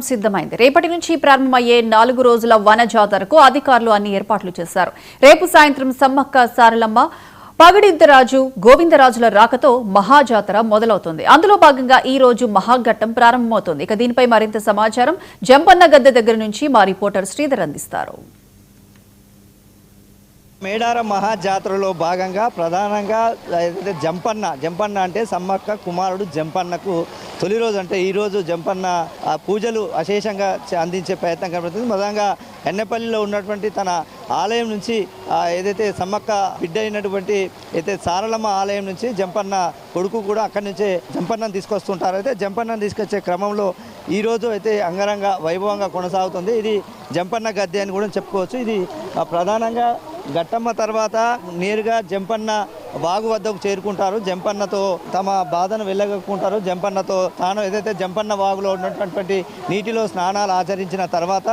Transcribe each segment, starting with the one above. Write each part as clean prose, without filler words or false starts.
సిద్ధమైంది. రేపటి నుంచి ప్రారంభమయ్యే 4 రోజుల వన జాతరకు అధికారులు అన్ని ఏర్పాట్లు చేశారు. రేపు సాయంత్రం సమ్మక్క సారలమ్మ, పగడింతరాజు, గోవిందరాజుల రాకతో మహాజాతర మొదలవుతుంది. అందులో భాగంగా ఈ రోజు మహాఘట్టం ప్రారంభమవుతుంది. ఇక దీనిపై మరింత సమాచారం జంపన్న గద్దె దగ్గర నుంచి మా రిపోర్టర్ శ్రీధర్ అందిస్తారు. మేడారం మహాజాతరలో భాగంగా ప్రధానంగా జంపన్న అంటే సమ్మక్క కుమారుడు జంపన్నకు తొలి రోజు అంటే ఈరోజు జంపన్న పూజలు అశేషంగా అందించే ప్రయత్నం కనబడుతుంది. మొదలంగా ఎన్నపల్లిలో ఉన్నటువంటి తన ఆలయం నుంచి ఏదైతే సమ్మక్క బిడ్డ అయినటువంటి అయితే సారలమ్మ ఆలయం నుంచి జంపన్న కొడుకు కూడా అక్కడి నుంచే జంపన్నను తీసుకొస్తుంటారు. అయితే జంపన్నను తీసుకొచ్చే క్రమంలో ఈరోజు అయితే అంగరంగ వైభవంగా కొనసాగుతుంది. ఇది జంపన్న గద్దె అని కూడా చెప్పుకోవచ్చు. ఇది ప్రధానంగా ఘట్టమ్మ తర్వాత నేరుగా జంపన్న వాగు వద్దకు చేరుకుంటారు. జంపన్నతో తమ బాధను వెళ్ళగక్కుంటారు. జంపన్నతో తాను ఏదైతే జంపన్న వాగులో ఉన్నటువంటి నీటిలో స్నానాలు ఆచరించిన తర్వాత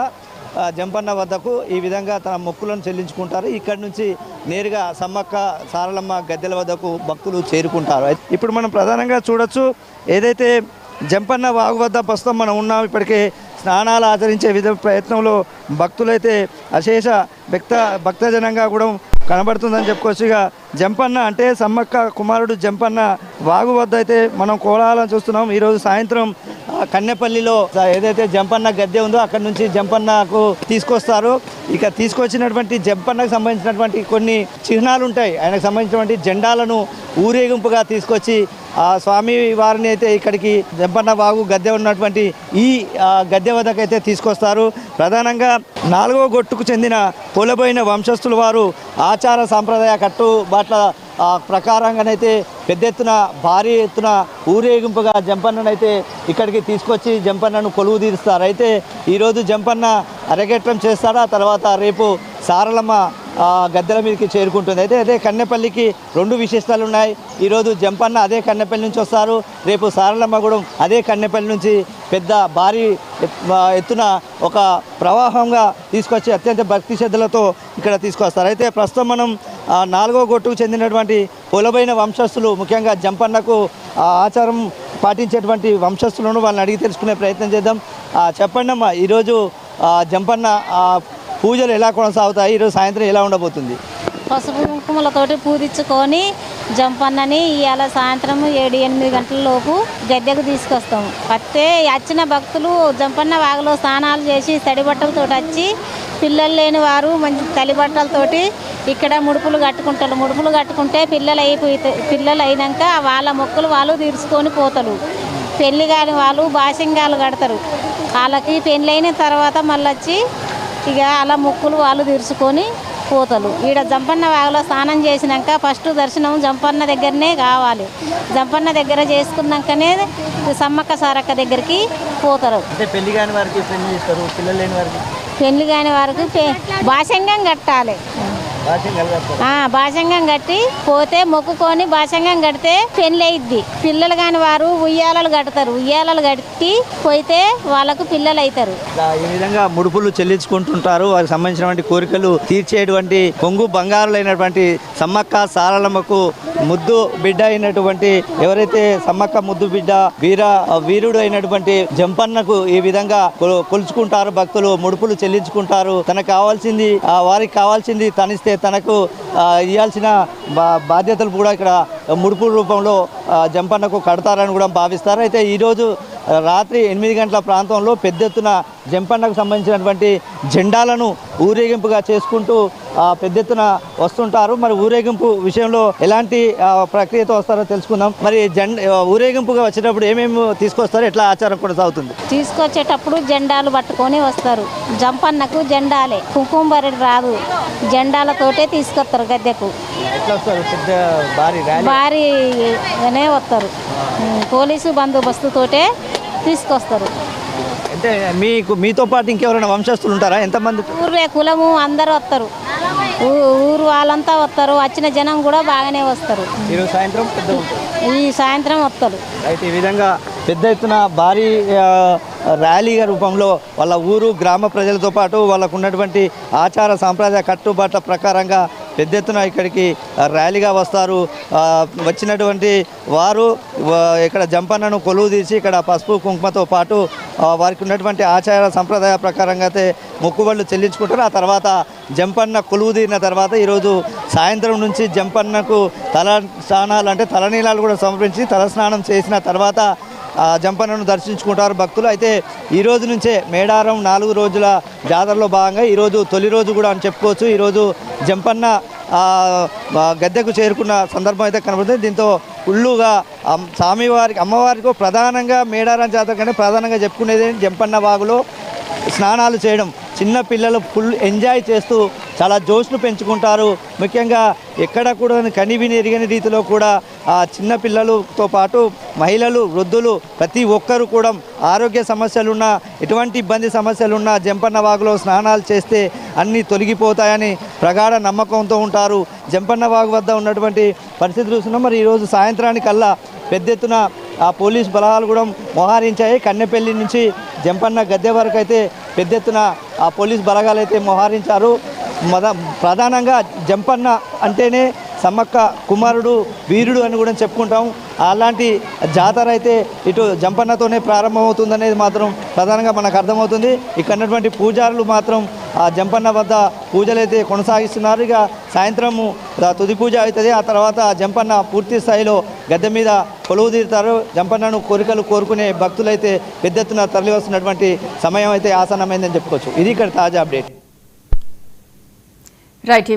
జంపన్న వద్దకు ఈ విధంగా తన మొక్కులను చెల్లించుకుంటారు. ఇక్కడి నుంచి నేరుగా సమ్మక్క సారలమ్మ గద్దెల వద్దకు భక్తులు చేరుకుంటారు. ఇప్పుడు మనం ప్రధానంగా చూడొచ్చు, ఏదైతే జంపన్న వాగు వద్ద ప్రస్తుతం మనం ఉన్నాం. ఇప్పటికే స్నానాలు ఆచరించే ప్రయత్నంలో భక్తులైతే అశేష భక్తజనంగా కూడా కనబడుతుందని చెప్పుకోవచ్చు. ఇక జంపన్న అంటే సమ్మక్క కుమారుడు జంపన్న వాగు వద్ద అయితే మనం కోలాహలం చూస్తున్నాం. ఈరోజు సాయంత్రం కన్నెపల్లిలో ఏదైతే జంపన్న గద్దె ఉందో అక్కడి నుంచి జంపన్నకు తీసుకొస్తారు. ఇక తీసుకొచ్చినటువంటి జంపన్నకు సంబంధించినటువంటి కొన్ని చిహ్నాలు ఉంటాయి. ఆయనకు సంబంధించినటువంటి జెండాలను ఊరేగింపుగా తీసుకొచ్చి ఆ స్వామి వారిని అయితే ఇక్కడికి జంపన్న వాగు గద్దె ఉన్నటువంటి ఈ గద్దె వద్దకైతే తీసుకొస్తారు. ప్రధానంగా 4వ గొట్టుకు చెందిన పొలబోయిన వంశస్థుల వారు ఆచార సాంప్రదాయ కట్టుబాట్ల ప్రకారంగానైతే పెద్ద ఎత్తున భారీ ఎత్తున ఊరేగింపుగా జంపన్ననైతే ఇక్కడికి తీసుకొచ్చి జంపన్నను కొలువు తీరుస్తారు. అయితే ఈరోజు జంపన్న అరగేట్రం చేస్తాడు. ఆ తర్వాత రేపు సారలమ్మ గద్దెల మీదకి చేరుకుంటుంది. అయితే అదే కన్నెపల్లికి 2 విశేషాలు ఉన్నాయి. ఈరోజు జంపన్న అదే కన్నెపల్లి నుంచి వస్తారు. రేపు సారలమ్మ కూడా అదే కన్నెపల్లి నుంచి పెద్ద భారీ ఎత్తున ఒక ప్రవాహంగా తీసుకొచ్చి అత్యంత భక్తి శ్రద్ధలతో ఇక్కడ తీసుకొస్తారు. అయితే ప్రస్తుతం మనం 4వ గొట్టుకు చెందినటువంటి పొలబైన వంశస్థులు, ముఖ్యంగా జంపన్నకు ఆచారం పాటించేటువంటి వంశస్థులను వాళ్ళని అడిగి తెలుసుకునే ప్రయత్నం చేద్దాం. చెప్పండి అమ్మా, ఈరోజు జంపన్న పూజలు ఎలా కొనసాగుతాయి? ఈరోజు సాయంత్రం ఎలా ఉండబోతుంది? పసుపు కుంకుమలతోటి పూజించుకొని జంపన్నని ఇవాళ సాయంత్రం 7-8 గంటల లోపు గద్దెకు తీసుకొస్తాము. వస్తే వచ్చిన భక్తులు జంపన్న వాగులో స్నానాలు చేసి తడి బట్టలతో వచ్చి, పిల్లలు లేని వారు మంచి తలి బట్టలతోటి ఇక్కడ ముడుపులు కట్టుకుంటారు. ముడుపులు కట్టుకుంటే పిల్లలు అయినాక వాళ్ళ మొక్కులు వాళ్ళు తీర్చుకొని పోతారు. పెళ్లి కాని వాళ్ళు బాసింగాలు కడతారు. వాళ్ళకి పెళ్ళైన తర్వాత మళ్ళీ వచ్చి ఇక అలా మొక్కులు వాళ్ళు తీర్చుకొని పోతారు. ఈడ జంపన్న వాగులో స్నానం చేసినాక ఫస్ట్ దర్శనం జంపన్న దగ్గరనే కావాలి. జంపన్న దగ్గర చేసుకున్నాకనే సమ్మక్క సారక్క దగ్గరికి పోతారు. పెళ్లి కాని వారికి పెళ్లి చేస్తారు, పిల్లలు లేని వారికి పెళ్లి కాని వారికి భాషంగం కట్టాలి. భాషంగం కట్టి పోతే మొక్కుకొని భాషంగం కడితే పెళ్ళి అయిద్ది. పిల్లలు కాని వారు ఉయ్యాలలు కడతారు. ఉయ్యాలలు కట్టి పోతే వాళ్ళకు పిల్లలు అవుతారు. ఈ విధంగా ముడుపులు చెల్లించుకుంటుంటారు. వారికి సంబంధించినటువంటి కోరికలు తీర్చేటువంటి కొంగు బంగారులైనటువంటి సమ్మక్క సారలమ్మకు ముద్దు బిడ్డ అయినటువంటి ఎవరైతే సమ్మక్క ముద్దు బిడ్డ వీరుడు అయినటువంటి జంపన్నకు ఈ విధంగా కొలుచుకుంటారు. భక్తులు ముడుపులు చెల్లించుకుంటారు. తనకు కావాల్సింది వారికి కావాల్సింది తనిస్తే తనకు ఇవ్వాల్సిన బాధ్యతలు కూడా ఇక్కడ ముడుపు రూపంలో జంపన్నకు కడతారని కూడా భావిస్తారు. అయితే ఈరోజు రాత్రి 8 గంటల ప్రాంతంలో పెద్ద ఎత్తున జంపన్నకు సంబంధించినటువంటి జెండాలను ఊరేగింపుగా చేసుకుంటూ పెద్ద ఎత్తున వస్తుంటారు. మరి ఊరేగింపు విషయంలో ఎలాంటి ప్రక్రియతో వస్తారో తెలుసుకుందాం. మరి ఊరేగింపుగా వచ్చేటప్పుడు ఏమేమి తీసుకొస్తారు, ఎట్లా ఆచారం కొనసాగుతుంది? తీసుకొచ్చేటప్పుడు జెండాలు పట్టుకొని వస్తారు. జంపన్నకు జెండాలే, కుంకుమ బరెడు రాదు, జెండాలతోటే తీసుకొస్తారు గద్దెకు. ఎట్లా వస్తారు? పెద్ద భారీగానే వస్తారు. పోలీసు బందోబస్తుతోటే తీసుకొస్తారు. అంటే మీతో పాటు ఇంకెవరైనా వంశస్థులు ఉంటారా? ఎంతమంది? ఊర్లే కులము అందరూ వస్తారు. ఊరు వాళ్ళంతా వస్తారు. వచ్చిన జనం కూడా బాగానే వస్తారు. ఈ సాయంత్రం వస్తారు. అయితే ఈ విధంగా పెద్ద ఎత్తున భారీ ర్యాలీగా రూపంలో వాళ్ళ ఊరు గ్రామ ప్రజలతో పాటు వాళ్ళకు ఉన్నటువంటి ఆచార సాంప్రదాయ కట్టుబాట్ల ప్రకారంగా పెద్ద ఎత్తున ఇక్కడికి ర్యాలీగా వస్తారు. వచ్చినటువంటి వారు ఇక్కడ జంపన్నను కొలువు తీసి ఇక్కడ పసుపు కుంకుమతో పాటు వారికి ఉన్నటువంటి ఆచార సంప్రదాయ ప్రకారంగా అయితే మొక్కుబళ్ళు చెల్లించుకుంటారు. ఆ తర్వాత జంపన్న కొలువు తీరిన తర్వాత ఈరోజు సాయంత్రం నుంచి జంపన్నకు తల స్నానాలు అంటే తలనీలాలు కూడా సమర్పించి తలస్నానం చేసిన తర్వాత జంపన్నను దర్శించుకుంటారు భక్తులు. అయితే ఈ రోజు నుంచే మేడారం 4 రోజుల జాతరలో భాగంగా ఈరోజు తొలి రోజు కూడా అని చెప్పుకోవచ్చు. ఈరోజు జంపన్న గద్దెకు చేరుకున్న సందర్భం అయితే కనబడుతుంది. దీంతో ఫుల్లుగా స్వామివారికి అమ్మవారికి ప్రధానంగా మేడారం జాతర కంటే ప్రధానంగా చెప్పుకునేది జంపన్న వాగులో స్నానాలు చేయడం. చిన్న పిల్లలు ఫుల్ ఎంజాయ్ చేస్తూ చాలా జోష్ను పెంచుకుంటారు. ముఖ్యంగా ఎక్కడ కూడా కనివిని ఎరిగని రీతిలో కూడా ఆ చిన్న పిల్లలతో పాటు మహిళలు, వృద్ధులు ప్రతి ఒక్కరూ కూడా ఆరోగ్య సమస్యలున్నా ఎటువంటి ఇబ్బంది సమస్యలున్నా జంపన్న వాగులో స్నానాలు చేస్తే అన్నీ తొలగిపోతాయని ప్రగాఢ నమ్మకంతో ఉంటారు. జంపన్న వాగు వద్ద ఉన్నటువంటి పరిస్థితి చూస్తున్నాం. మరి ఈరోజు సాయంత్రానికల్లా పెద్ద ఎత్తున ఆ పోలీస్ బలగాలు కూడా మోహరించాయి. కన్నెపల్లి నుంచి జంపన్న గద్దె వరకు అయితే పెద్ద ఎత్తున ఆ పోలీస్ బలగాలు అయితే మోహరించారు. ప్రధానంగా జంపన్న అంటేనే సమ్మక్క కుమారుడు వీరుడు అని కూడా చెప్పుకుంటాం. అలాంటి జాతర అయితే ఇటు జంపన్నతోనే ప్రారంభమవుతుందనేది మాత్రం ప్రధానంగా మనకు అర్థమవుతుంది. ఇక్కడ ఉన్నటువంటి పూజారులు మాత్రం ఆ జంపన్న వద్ద పూజలు అయితే కొనసాగిస్తున్నారు. ఇక సాయంత్రము తుది పూజ అవుతుంది. ఆ తర్వాత జంపన్న పూర్తి స్థాయిలో గద్దె మీద కొలువు తీరుతారు. జంపన్నను కోరికలు కోరుకునే భక్తులైతే పెద్ద ఎత్తున తరలి వస్తున్నటువంటి సమయం అయితే ఆసన్నమైందని చెప్పుకోవచ్చు. ఇది ఇక్కడ తాజా అప్డేట్. రైట్.